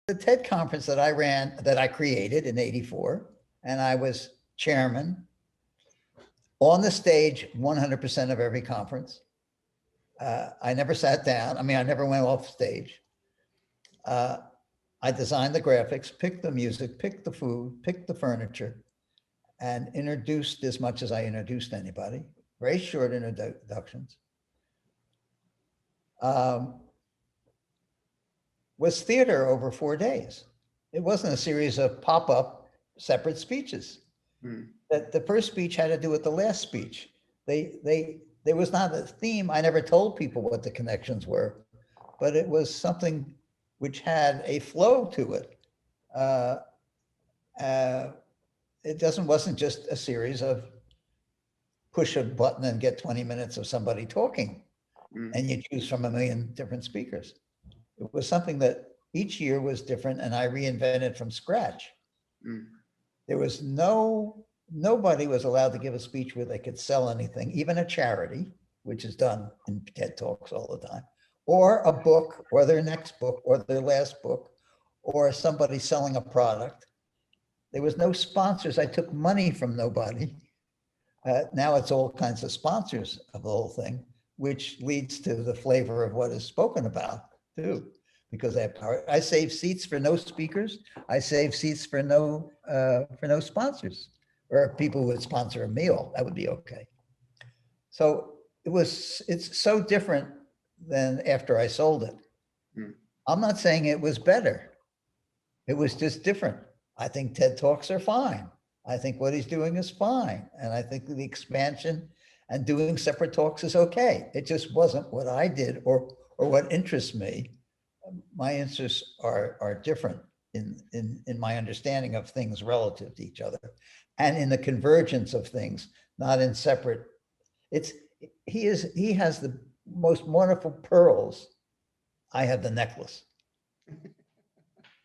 the TED conference that I ran, that I created in '84, and I was chairman on the stage 100% of every conference. I never sat down. I mean, I never went off stage. I designed the graphics, picked the music, picked the food, picked the furniture, and introduced as much as I introduced anybody. Very short introductions. Was theater over 4 days. It wasn't a series of pop-up separate speeches. That the first speech had to do with the last speech. There was not a theme. I never told people what the connections were, but it was something which had a flow to it. It wasn't just a series of push a button and get 20 minutes of somebody talking, and you choose from a million different speakers. It was something that each year was different, and I reinvented from scratch. There was nobody was allowed to give a speech where they could sell anything, even a charity, which is done in TED Talks all the time, or a book, or their next book, or their last book, or somebody selling a product. There was no sponsors. I took money from nobody. Now it's all kinds of sponsors of the whole thing, which leads to the flavor of what is spoken about too, because they have power. I save seats for no speakers. I save seats for no sponsors, or people who would sponsor a meal. That would be okay. So it's so different than after I sold it. I'm not saying it was better. It was just different. I think TED Talks are fine. I think what he's doing is fine. And I think the expansion and doing separate talks is okay. It just wasn't what I did or what interests me. My interests are different in my understanding of things relative to each other, and in the convergence of things, not in separate. He has the most wonderful pearls. I have the necklace.